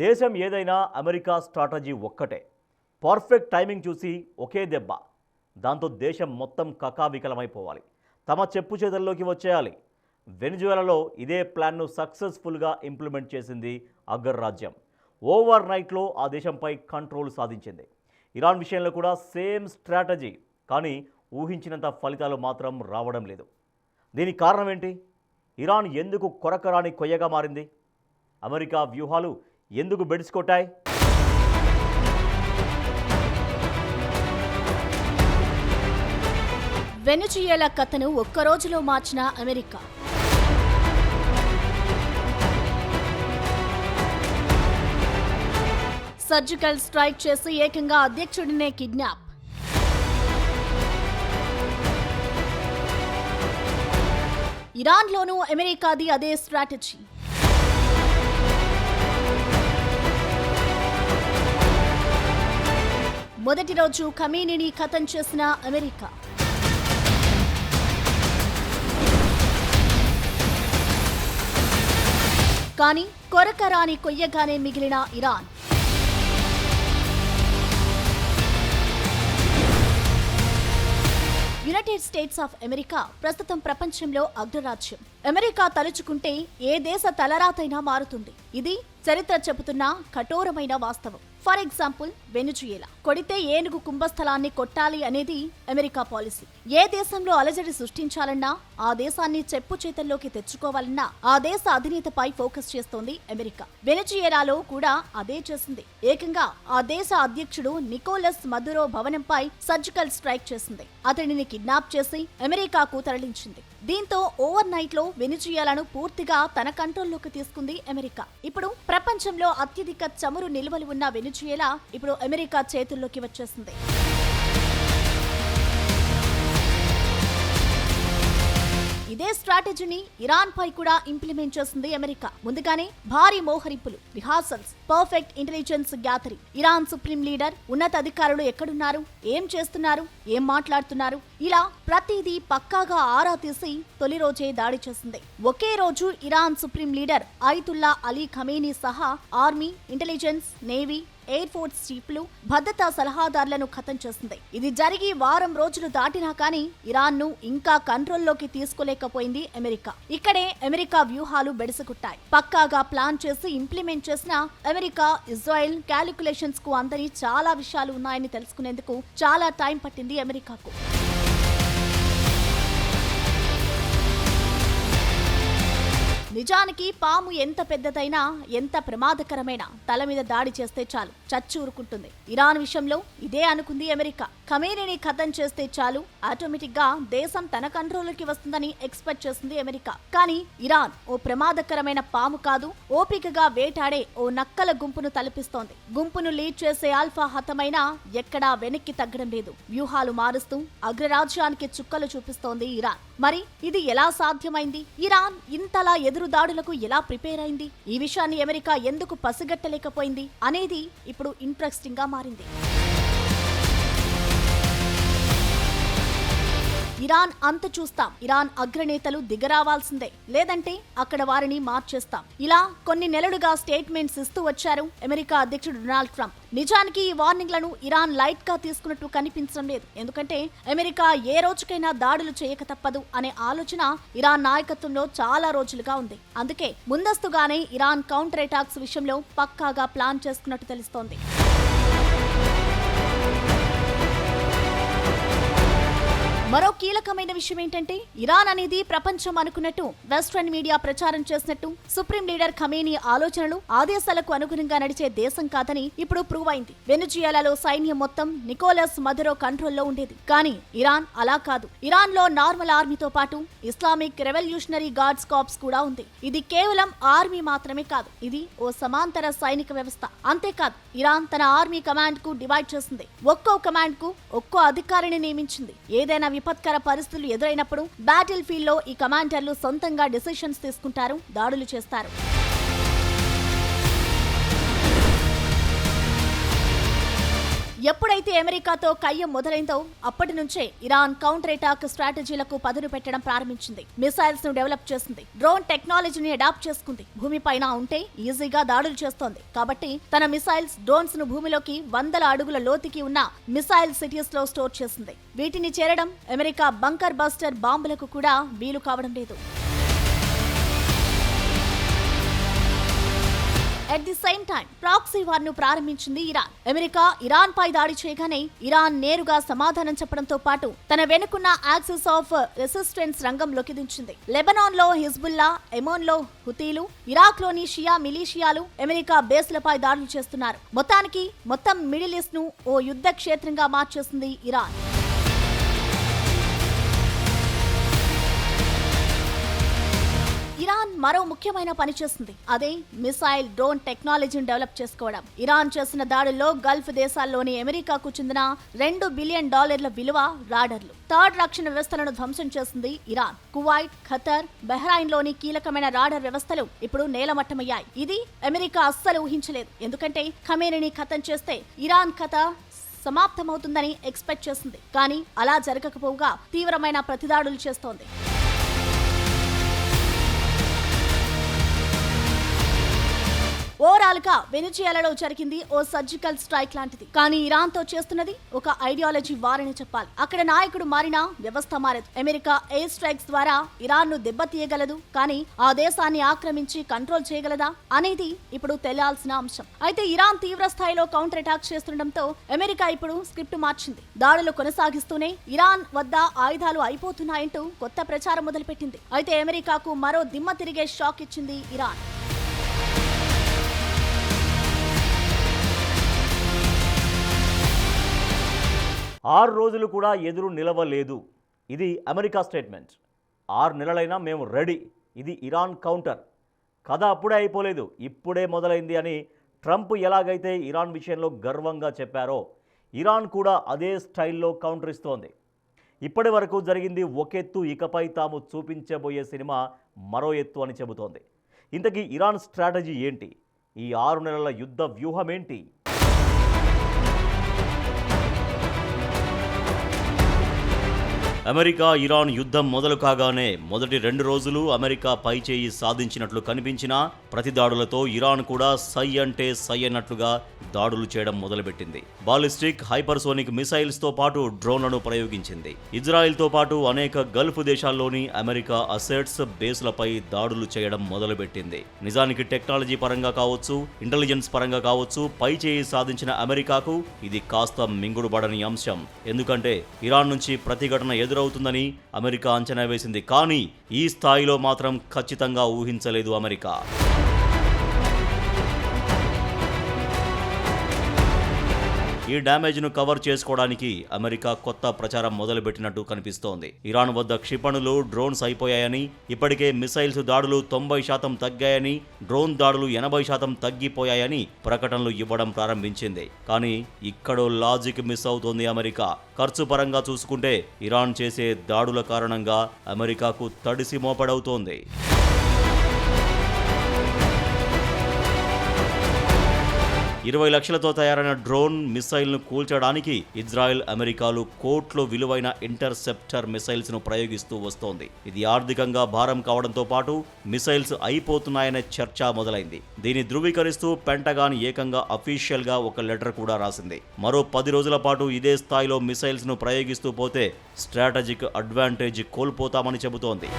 దేశం ఏదైనా America strategy ఒక్కటే. పర్ఫెక్ట్ టైమింగ్ చూసి ఒకే దెబ్బ. దాంతో దేశం మొత్తం కకావికలమైపోవాలి, తమ చెప్పు చేతుల్లోకి వచ్చేయాలి. వెనిజువేలాలో ఇదే ప్లాన్ను సక్సెస్ఫుల్గా ఇంప్లిమెంట్ చేసింది అగ్రరాజ్యం. ఓవర్ నైట్లో ఆ దేశంపై కంట్రోల్ సాధించింది. ఇరాన్ విషయంలో కూడా సేమ్ స్ట్రాటజీ, కానీ ఊహించినంత ఫలితాలు మాత్రం రావడం లేదు. దీనికి కారణం ఏంటి? ఇరాన్ ఎందుకు కొరకరాని కొయ్యగా మారింది? అమెరికా వ్యూహాలు ఎందుకు బెడిసికొట్టాయి? వెనిజుయేలా కథను ఒక్కరోజులో మార్చిన అమెరికా. సర్జికల్ స్ట్రైక్ చేసి ఏకంగా అధ్యక్షుడినే కిడ్నాప్. ఇరాన్లోనూ అమెరికాది అదే స్ట్రాటజీ. మొదటి రోజు ఖమేనీని ఖతం చేసిన అమెరికా. కానీ కొరకరాని కొయ్యగానే మిగిలిన Iran. United states of America ప్రస్తుతం ప్రపంచంలో అగ్రరాజ్యం. అమెరికా తలుచుకుంటే ఏ దేశ తలరాతైనా మారుతుంది. ఇది చరిత్ర చెబుతున్న కఠోరమైన వాస్తవం. For example, Venezuela. కొడితే ఏనుగు కుంభస్థలాన్ని కొట్టాలి అనేది అమెరికా పాలసీ. ఏ దేశంలో అలజడి సృష్టించాలన్నా, ఆ దేశాన్ని చెప్పు చేతల్లోకి తెచ్చుకోవాలన్నా ఆ దేశ అధినేతపై ఫోకస్ చేస్తోంది అమెరికా. వెనిజుయేలాలో కూడా అదే చేసింది. ఏకంగా ఆ దేశ అధ్యక్షుడు నికోలస్ మదురో భవనంపై సర్జికల్ స్ట్రైక్ చేసింది. అతడిని కిడ్నాప్ చేసి అమెరికాకు తరలించింది. దీంతో ఓవర్ నైట్ లో వెనిజుయేలాను పూర్తిగా తన కంట్రోల్లోకి తీసుకుంది అమెరికా. ఇప్పుడు ప్రపంచంలో అత్యధిక చమురు నిల్వలు ఉన్న వెనిజుయేలా ఇప్పుడు అమెరికా చేతుల్లోకి వచ్చేసింది. ఇదే స్ట్రాటజీని ఇరాన్ పై కూడా ఇంప్లిమెంట్ చేసింది అమెరికా. ముందుగానే భారీ మోహరింపులు, rehearsals, perfect intelligence gathering. Iran supreme leader, ఉన్నత అధికారులు ఎక్కడున్నారు, ఏం చేస్తున్నారు, ఏం మాట్లాడుతున్నారు, ఇలా ప్రతిదీ పక్కాగా ఆరా తీసి తొలి రోజే దాడి చేసింది. ఒకే రోజు Iran supreme leader Ayatollah Ali Khamenei సహా army, intelligence, navy, air force చీఫ్లు, భద్రతా సలహాదారులను ఖతం చేసింది. ఇది జరిగి వారం రోజులు దాటినా కానీ ఇరాన్ ను ఇంకా కంట్రోల్లోకి తీసుకోలేకపోయింది అమెరికా. ఇక్కడే అమెరికా వ్యూహాలు బెడిసికొట్టాయి. పక్కాగా ప్లాన్ చేసి ఇంప్లిమెంట్ చేసిన అమెరికా, ఇజ్రాయెల్ క్యాలిక్యులేషన్స్ కు అందని చాలా విషయాలు ఉన్నాయని తెలుసుకునేందుకు చాలా టైం పట్టింది అమెరికాకు. నిజానికి పాము ఎంత పెద్దదైనా, ఎంత ప్రమాదకరమైన తల మీద దాడి చేస్తే చాలు చచ్చి ఊరుకుంటుంది. ఇరాన్ విషయంలో ఇదే అనుకుంది అమెరికా. ఖమేనీని ఖతం చేస్తే చాలు ఆటోమేటిక్ గా దేశం తన కంట్రోల్లోకి వస్తుందని ఎక్స్పెక్ట్ చేసింది అమెరికా. కానీ ఇరాన్ ఓ ప్రమాదకరమైన పాము కాదు, ఓపికగా వేటాడే ఓ నక్కల గుంపును తలపిస్తోంది. గుంపును లీడ్ చేసే ఆల్ఫా హతమైనా ఎక్కడా వెనక్కి తగ్గడం లేదు. వ్యూహాలు మారుస్తూ అగ్రరాజ్యానికి చుక్కలు చూపిస్తోంది ఇరాన్. మరి ఇది ఎలా సాధ్యమైంది? ఇరాన్ ఇంతలా ఎదురు దాడులకు ఎలా ప్రిపేర్ అయింది? ఈ విషయాన్ని అమెరికా ఎందుకు పసిగట్టలేకపోయింది అనేది ఇప్పుడు ఇంట్రెస్టింగ్ గా మారింది. ఇరాన్ అంత చూస్తాం, ఇరాన్ అగ్రనేతలు దిగరావాల్సిందే, లేదంటే అక్కడ వారిని మార్చేస్తాం, ఇలా కొన్ని నెలలుగా స్టేట్మెంట్స్ ఇస్తూ వచ్చారు అమెరికా అధ్యక్షుడు డొనాల్డ్ ట్రంప్. నిజానికి ఈ వార్నింగ్లను ఇరాన్ లైట్ గా తీసుకున్నట్టు కనిపించడం లేదు. ఎందుకంటే అమెరికా ఏ రోజుకైనా దాడులు చేయక తప్పదు అనే ఆలోచన ఇరాన్ నాయకత్వంలో చాలా రోజులుగా ఉంది. అందుకే ముందస్తుగానే ఇరాన్ కౌంటర్ అటాక్స్ విషయంలో పక్కాగా ప్లాన్ చేసుకున్నట్టు తెలుస్తోంది. మరో కీలకమైన విషయం ఏంటంటే, ఇరాన్ అనేది ప్రపంచం అనుకున్నట్టు వెస్ట్రన్ మీడియా ప్రచారం చేసినట్టు సుప్రీం లీడర్ ఖమేనీ ఆలోచనలు, ఆదేశాలకు అనుగుణంగా నడిచే దేశం కాదని ఇప్పుడు ప్రూవ్ అయింది. వెనిజుయేలాలో సైన్యం మొత్తం నికోలస్ మదురో కంట్రోల్లో ఉండేది. కానీ ఇరాన్ అలా కాదు. ఇరాన్ లో నార్మల్ ఆర్మీతో పాటు ఇస్లామిక్ రెవల్యూషనరీ గార్డ్స్ కార్ప్స్ కూడా ఉంది. ఇది కేవలం ఆర్మీ మాత్రమే కాదు, ఇది ఓ సమాంతర సైనిక వ్యవస్థ. అంతేకాదు, ఇరాన్ తన ఆర్మీ కమాండ్ కు డివైడ్ చేసింది. ఒక్కో కమాండ్ కు ఒక్కో అధికారిని నియమించింది. ఏదైనా విపత్కర పరిస్థితులు ఎదురైనప్పుడు బ్యాటిల్ ఫీల్డ్ లో ఈ కమాండర్లు సొంతంగా డెసిషన్స్ తీసుకుంటారు, దాడులు చేస్తారు. ఎప్పుడైతే అమెరికాతో కయ్యం మొదలైందో అప్పటి నుంచే ఇరాన్ కౌంటర్ అటాక్ స్ట్రాటజీలకు పదును పెట్టడం ప్రారంభించింది. మిసైల్స్ ను డెవలప్ చేసింది, డ్రోన్ టెక్నాలజీని అడాప్ట్ చేసుకుంది, భూమిపైన ఉంటే ఈజీగా దాడులు చేస్తోంది. కాబట్టి తన మిసైల్స్, డ్రోన్స్ ను భూమిలోకి 100 అడుగుల లోతుకి ఉన్న మిసైల్ సిటీస్ లో స్టోర్ చేసింది. వీటిని చేరడం అమెరికా బంకర్ బస్టర్ బాంబులకు కూడా వీలు కావడం లేదు. At the same time proxy war ను ప్రారంభించింది ఇరాన్. అమెరికా ఇరాన్ పై దాడి చేయగానే ఇరాన్ నేరుగా సమాధానం చెప్పడంతో పాటు తన వెనుకున్న యాక్సిస్ ఆఫ్ రెసిస్టెన్స్ రంగంలోకి దించింది. లెబనాన్ లో హిజ్బుల్లా, ఎమోన్ లో హుతీలు, ఇరాక్ లోని షియా మిలీషియాలు అమెరికా బేస్లపై దాడులు చేస్తున్నారు. మొత్తం మిడిల్ ఈస్ట్ ను ఓ యుద్ధ క్షేత్రంగా మార్చేసింది ఇరాన్. ఇరాన్ మరో ముఖ్యమైన పని చేసింది. అదే మిసైల్, డ్రోన్ టెక్నాలజీని డెవలప్ చేసుకోవడం. ఇరాన్ చేసిన దాడుల్లో గల్ఫ్ దేశాల్లోని అమెరికాకు చెందిన $2 బిలియన్ విలువ రాడర్లు, థర్డ్ రక్షణ వ్యవస్థలను ధ్వంసం చేసింది ఇరాన్. కువైట్, ఖతర్, బహ్రైన్ లోని కీలకమైన రాడర్ వ్యవస్థలు ఇప్పుడు నేలమట్టమయ్యాయి. ఇది అమెరికా అస్సలు ఊహించలేదు. ఎందుకంటే ఖమేనీని ఖతం చేస్తే ఇరాన్ కథ సమాప్తమవుతుందని ఎక్స్పెక్ట్ చేసింది. కానీ అలా జరగకపోగా తీవ్రమైన ప్రతిదాడులు చేస్తోంది. ఓవరాల్ గా వెనిజుయేలాలో జరిగింది ఓ సర్జికల్ స్ట్రైక్ లాంటిది. కానీ ఇరాన్ తో చేస్తున్నది ఒక ఐడియాలజీ వార్ అని చెప్పాలి. అక్కడ నాయకుడు మారినా వ్యవస్థ మారదు. అమెరికా ఎయిర్ స్ట్రైక్స్ ద్వారా ఇరాన్ ను దెబ్బతీయగలదు, కానీ ఆ దేశాన్ని ఆక్రమించి కంట్రోల్ చేయగలదా అనేది ఇప్పుడు తెలియాల్సిన అంశం. అయితే ఇరాన్ తీవ్ర స్థాయిలో కౌంటర్ అటాక్ చేస్తుండటంతో అమెరికా ఇప్పుడు స్క్రిప్ట్ మార్చింది. దాడులు కొనసాగిస్తూనే ఇరాన్ వద్ద ఆయుధాలు అయిపోతున్నాయంటూ కొత్త ప్రచారం మొదలుపెట్టింది. అయితే అమెరికాకు మరో దిమ్మ తిరిగే షాక్ ఇచ్చింది ఇరాన్. 6 రోజులు కూడా ఎదురు నిలవలేదు. ఇది అమెరికా స్టేట్మెంట్. 6 నెలలైనా మేము రెడీ. ఇది ఇరాన్ కౌంటర్. కథ అప్పుడే అయిపోలేదు, ఇప్పుడే మొదలైంది అని ట్రంప్ ఎలాగైతే ఇరాన్ విషయంలో గర్వంగా చెప్పారో ఇరాన్ కూడా అదే స్టైల్లో కౌంటర్ ఇస్తోంది. ఇప్పటి వరకు జరిగింది ఒక ఎత్తు, ఇకపై తాము చూపించబోయే సినిమా మరో ఎత్తు అని చెబుతోంది. ఇంతకీ ఇరాన్ స్ట్రాటజీ ఏంటి? ఈ 6 నెలల యుద్ధ వ్యూహం ఏంటి? అమెరికా ఇరాన్ యుద్ధం మొదలు కాగానే మొదటి 2 రోజులు అమెరికా పైచేయి సాధించినట్లు కనిపించినా ప్రతి దాడులతో ఇరాన్ కూడా సై అంటే సై అన్నట్లుగా దాడులు చేయడం మొదలుపెట్టింది. బాలిస్టిక్, హైపర్సోనిక్ మిసైల్స్తో పాటు డ్రోన్లను ప్రయోగించింది. ఇజ్రాయెల్తో పాటు అనేక గల్ఫ్ దేశాల్లోని అమెరికా అసెట్స్, బేస్లపై దాడులు చేయడం మొదలుపెట్టింది. నిజానికి టెక్నాలజీ పరంగా కావచ్చు, ఇంటెలిజెన్స్ పరంగా కావచ్చు, పైచేయి సాధించిన అమెరికాకు ఇది కాస్త మింగుడుబడని అంశం. ఎందుకంటే ఇరాన్ నుంచి ప్రతిఘటన ఎదురవుతుందని అమెరికా అంచనా వేసింది. కానీ ఈ స్థాయిలో మాత్రం ఖచ్చితంగా ఊహించలేదు అమెరికా. ఈ డ్యామేజ్ను కవర్ చేసుకోవడానికి అమెరికా కొత్త ప్రచారం మొదలుపెట్టినట్టు కనిపిస్తోంది. ఇరాన్ వద్ద క్షిపణులు, డ్రోన్స్ అయిపోయాయని, ఇప్పటికే మిసైల్స్ దాడులు 90% తగ్గాయని, డ్రోన్ దాడులు 80% తగ్గిపోయాయని ప్రకటనలు ఇవ్వడం ప్రారంభించింది. కానీ ఇక్కడో లాజిక్ మిస్ అవుతోంది అమెరికా. ఖర్చు పరంగా చూసుకుంటే ఇరాన్ చేసే దాడుల కారణంగా అమెరికాకు తడిసి మోపడవుతోంది. 20 లక్షలతో తయారైన డ్రోన్ మిసైల్ను కూల్చడానికి ఇజ్రాయెల్, అమెరికాలు కోట్లు విలువైన ఇంటర్సెప్టర్ మిసైల్స్ను ప్రయోగిస్తూ వస్తోంది. ఇది ఆర్థికంగా భారం కావడంతో పాటు మిసైల్స్ అయిపోతున్నాయనే చర్చ మొదలైంది. దీన్ని ధృవీకరిస్తూ పెంటగాన్ ఏకంగా అఫీషియల్గా ఒక లెటర్ కూడా రాసింది. మరో 10 రోజుల పాటు ఇదే స్థాయిలో మిసైల్స్ను ప్రయోగిస్తూ పోతే స్ట్రాటజిక్ అడ్వాంటేజ్ కోల్పోతామని చెబుతోంది.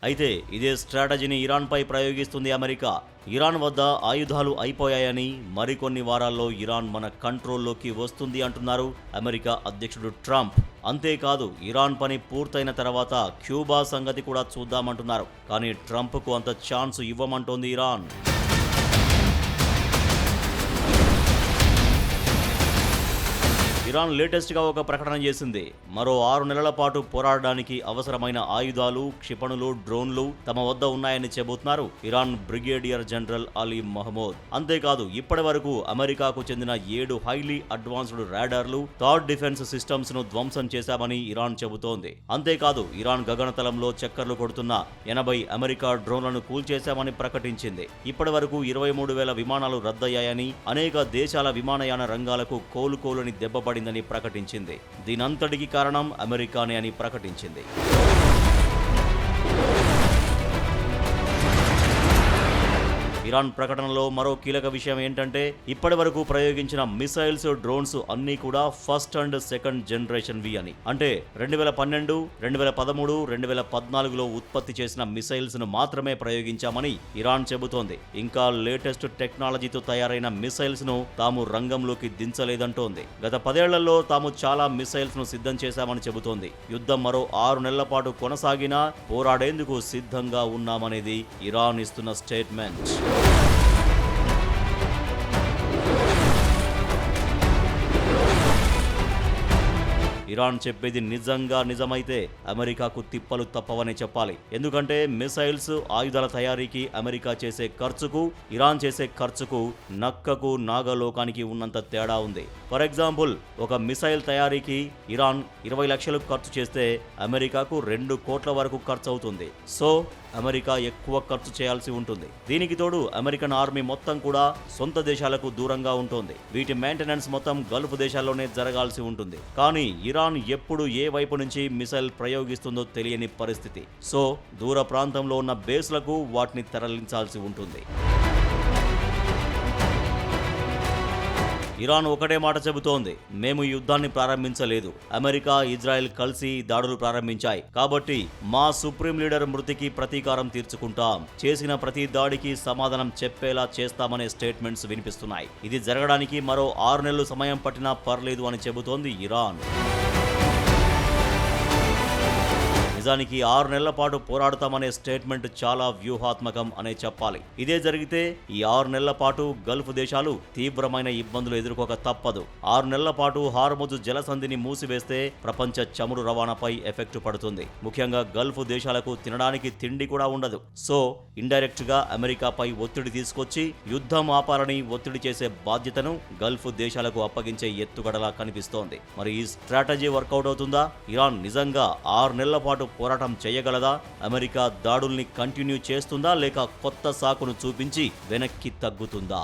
అయితే ఇదే స్ట్రాటజీని ఇరాన్పై ప్రయోగిస్తుంది అమెరికా. ఇరాన్ వద్ద ఆయుధాలు అయిపోయాయని, మరికొన్ని వారాల్లో ఇరాన్ మన కంట్రోల్లోకి వస్తుంది అంటున్నారు అమెరికా అధ్యక్షుడు ట్రంప్. అంతేకాదు, ఇరాన్ పని పూర్తయిన తర్వాత క్యూబా సంగతి కూడా చూద్దామంటున్నారు. కానీ ట్రంప్కు అంత ఛాన్స్ ఇవ్వమంటోంది ఇరాన్. ఇరాన్ లేటెస్ట్గా ఒక ప్రకటన చేసింది. మరో 6 నెలల పాటు పోరాడడానికి అవసరమైన ఆయుధాలు, క్షిపణులు, డ్రోన్లు తమ వద్ద ఉన్నాయని చెబుతున్నారు Iran brigadier general Ali Mahmoud. అంతేకాదు ఇప్పటి వరకు అమెరికాకు చెందిన 7 హైలీ అడ్వాన్స్డ్ రాడార్లు, థాడ్ డిఫెన్స్ సిస్టమ్స్ ను ధ్వంసం చేశామని ఇరాన్ చెబుతోంది. అంతేకాదు ఇరాన్ గగనతలంలో చక్కర్లు కొడుతున్న 80 అమెరికా డ్రోన్లను కూల్చేశామని ప్రకటించింది. ఇప్పటి వరకు 23,000 విమానాలు రద్దయ్యాయని, అనేక దేశాల విమానయాన రంగాలకు కోలుకోలని దెబ్బపడిందని ప్రకటించింది. దీనంతటికి కారణం అమెరికానే అని ప్రకటించింది. ఇరాన్ ప్రకటనలో మరో కీలక విషయం ఏంటంటే ఇప్పటి వరకు ప్రయోగించిన మిసైల్స్, డ్రోన్స్ అన్నీ కూడా ఫస్ట్ అండ్ సెకండ్ జనరేషన్ వి అని. అంటే 2012, 2013, 2014లో ఉత్పత్తి చేసిన మిసైల్స్ ను మాత్రమే ప్రయోగించామని ఇరాన్ చెబుతోంది. ఇంకా లేటెస్ట్ టెక్నాలజీతో తయారైన మిసైల్స్ ను తాము రంగంలోకి దించలేదంటోంది. గత 10 ఏళ్లలో తాము చాలా మిసైల్స్ ను సిద్ధం చేశామని చెబుతోంది. యుద్ధం మరో 6 నెలల పాటు కొనసాగినా పోరాడేందుకు సిద్ధంగా ఉన్నామనేది ఇరాన్ ఇస్తున్న స్టేట్మెంట్. ఇరాన్ చెప్పేది నిజంగా నిజమైతే అమెరికాకు తిప్పలు తప్పవనే చెప్పాలి. ఎందుకంటే మిసైల్స్, ఆయుధాల తయారీకి అమెరికా చేసే ఖర్చుకు, ఇరాన్ చేసే ఖర్చుకు నక్కకు నాగలోకానికి ఉన్నంత తేడా ఉంది. ఫర్ ఎగ్జాంపుల్, ఒక మిసైల్ తయారీకి ఇరాన్ 20 లక్షలు ఖర్చు చేస్తే అమెరికాకు 2 కోట్ల వరకు ఖర్చు అవుతుంది. సో అమెరికా ఎక్కువ ఖర్చు చేయాల్సి ఉంటుంది. దీనికి తోడు అమెరికన్ ఆర్మీ మొత్తం కూడా సొంత దేశాలకు దూరంగా ఉంటుంది. వీటి మెయింటెనెన్స్ మొత్తం గల్ఫ్ దేశాల్లోనే జరగాల్సి ఉంటుంది. కానీ ఇరాన్ ఎప్పుడు ఏ వైపు నుంచి మిసైల్ ప్రయోగిస్తుందో తెలియని పరిస్థితి. సో దూర ప్రాంతంలో ఉన్న బేస్లకు వాటిని తరలించాల్సి ఉంటుంది. ఇరాన్ ఒకటే మాట చెబుతోంది, మేము ఈ యుద్ధాన్ని ప్రారంభించలేదు. అమెరికా, ఇజ్రాయెల్ కలిసి దాడులు ప్రారంభించాయి. కాబట్టి మా సుప్రీం లీడర్ మృతికి ప్రతీకారం తీర్చుకుంటాం. చేసిన ప్రతి దాడికి సమాధానం చెప్పేలా చేస్తామనే స్టేట్మెంట్స్ వినిపిస్తున్నాయి. ఇది జరగడానికి మరో 6 నెలలు సమయం పట్టినా పర్లేదు అని చెబుతోంది ఇరాన్. నిజానికి 6 నెలల పాటు పోరాడతామనే స్టేట్మెంట్ చాలా వ్యూహాత్మకం అనే చెప్పాలి. ఇదే జరిగితే ఈ 6 నెలల పాటు గల్ఫ్ దేశాలు తీవ్రమైన ఇబ్బందులు ఎదుర్కోక తప్పదు. 6 నెలల పాటు హార్ముజ్ జలసంధిని మూసివేస్తే ప్రపంచ చమురు రవాణాపై ఎఫెక్ట్ పడుతుంది. ముఖ్యంగా గల్ఫ్ దేశాలకు తినడానికి తిండి కూడా ఉండదు. సో ఇండైరెక్ట్ గా అమెరికాపై ఒత్తిడి తీసుకొచ్చి యుద్ధం ఆపాలని ఒత్తిడి చేసే బాధ్యతను గల్ఫ్ దేశాలకు అప్పగించే ఎత్తుగడలా కనిపిస్తోంది. మరి ఈ స్ట్రాటజీ వర్కౌట్ అవుతుందా? ఇరాన్ నిజంగా 6 నెలల పాటు పోరాటం చేయగలదా? అమెరికా దాడుల్ని కంటిన్యూ చేస్తుందా, లేక కొత్త సాకును చూపించి వెనక్కి తగ్గుతుందా?